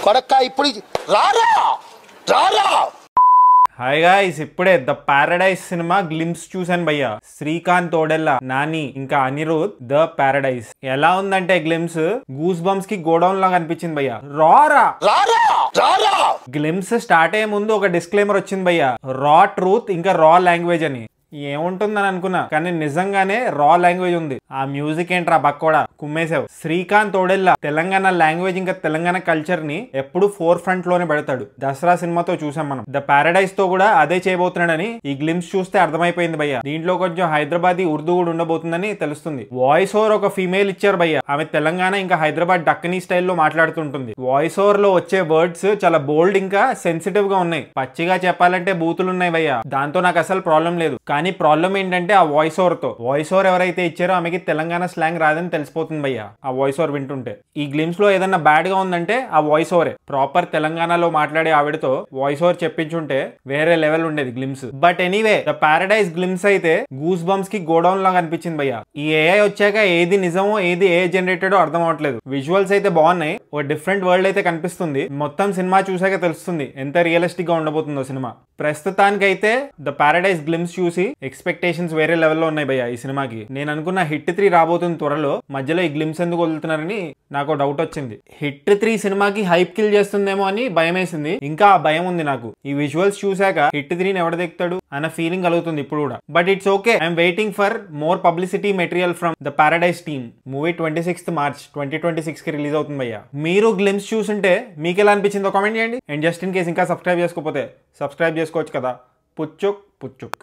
కొడక్క ఇప్పుడు రారా రారా. హాయ్ గాయ్స్, ఇప్పుడే ద పారడైజ్ సినిమా గ్లింప్స్ చూసాను భయ్య. శ్రీకాంత్ తోడెల్లా, నాని ఇంకా అనిరుద్. ద పారడైజ్ ఎలా ఉందంటే గ్లింప్స్ గూస్ బంప్స్ కి గోడౌన్ లాగా అనిపించింది భయ్య. రారా రారా రారా. గ్లింప్స్ స్టార్ట్ అయ్యే ముందు ఒక డిస్క్లైమర్ వచ్చింది భయ్య, రా ట్రూత్ ఇంకా రా లాంగ్వేజ్ అని. ఏముంటుందని అనుకున్నా, కానీ నిజంగానే రా లాంగ్వేజ్ ఉంది. ఆ మ్యూజిక్ ఏంట్రా బక్కోడా, కుమ్మేసావు. శ్రీకాంత్ తోడెల్లా తెలంగాణ లాంగ్వేజ్ ఇంకా తెలంగాణ కల్చర్ ని ఎప్పుడు ఫోర్ ఫ్రంట్ లోనే పెడతాడు. దసరా సినిమాతో చూసాం మనం. ద పారడైజ్ తో కూడా అదే చేయబోతున్నాడని ఈ గ్లింప్స్ చూస్తే అర్థమైపోయింది భయ్య. దీంట్లో కొంచెం హైదరాబాదీ ఉర్దూ కూడా ఉండబోతుందని తెలుస్తుంది. వాయిస్ ఓవర్ ఒక ఫీమేల్ ఇచ్చారు భయ్య. ఆమె తెలంగాణ ఇంకా హైదరాబాద్ డక్కనీ స్టైల్లో మాట్లాడుతుంటుంది. వాయిస్ ఓవర్ లో వచ్చే వర్డ్స్ చాలా బోల్డ్ ఇంకా సెన్సిటివ్ గా ఉన్నాయి. పచ్చిగా చెప్పాలంటే బూతులు ఉన్నాయి భయ్య. దాంతో నాకు అసలు ప్రాబ్లం లేదు. కానీ ప్రాబ్లం ఏంటంటే ఆ వాయిస్ ఓవర్ తో. వాయిస్ ఓవర్ ఎవరైతే ఇచ్చారో ఆమెకి తెలంగాణ స్లాంగ్ రాదని తెలిసిపోతుంది భయ్య ఆ వాయిస్ ఓవర్ వింటుంటే. ఈ గ్లిమ్స్ లో ఏదన్నా బ్యాడ్ గా ఉందంటే ఆ వాయిస్ ఓవరే. ప్రాపర్ తెలంగాణలో మాట్లాడే ఆవిడతో వాయిస్ ఓవర్ చెప్పించుంటే వేరే లెవెల్ ఉండేది glimpse. But anyway, the paradise glimpse అయితే గూస్ బంప్స్ కి గోడౌన్ లాగా అనిపించింది భయ్య. ఈ ఏఐ వచ్చాక ఏది నిజమో ఏది ఏ జనరేటెడో అర్థం అవట్లేదు. విజువల్స్ అయితే బాగున్నాయి, ఒక డిఫరెంట్ వరల్డ్ అయితే కనిపిస్తుంది. మొత్తం సినిమా చూసాక తెలుస్తుంది ఎంత రియలిస్టిక్ గా ఉండబోతుందో సినిమా. ప్రస్తుతానికైతే ద పారడైజ్ గ్లిమ్స్ చూసి ఎక్స్పెక్టేషన్స్ వేరే లెవెల్లో ఉన్నాయి భయ్య ఈ సినిమాకి. నేను అనుకున్న హిట్ 3 రాబోతుంది త్వరలో, మధ్యలో ఈ గ్లిమ్స్ ఎందుకు వదులుతున్నారని నాకు డౌట్ వచ్చింది. హిట్ 3 సినిమాకి హైప్ కిల్ చేస్తుందేమో అని భయం వేసింది. ఇంకా ఆ భయం ఉంది నాకు. ఈ విజువల్స్ చూసాక హిట్ 3ని ఎవడ దిగుతాడు అన్న ఫీలింగ్ కలుగుతుంది ఇప్పుడు కూడా. But it's okay, I'm waiting for more publicity material from the paradise team. Movie 26th March 2026 కి రిలీజ్ అవుతుంది భయ్య. మీరు గ్లిమ్స్ చూసుంటే మీకు ఎలా అనిపించిందో కామెంట్ చేయండి. అండ్ జస్ట్ ఇన్ కేస్ ఇంకా సబ్స్క్రైబ్ చేసుకోకపోతే సబ్స్క్రైబ్ చేసుకోవచ్చు కదా. పుచ్చుక్ పుచ్చుక్.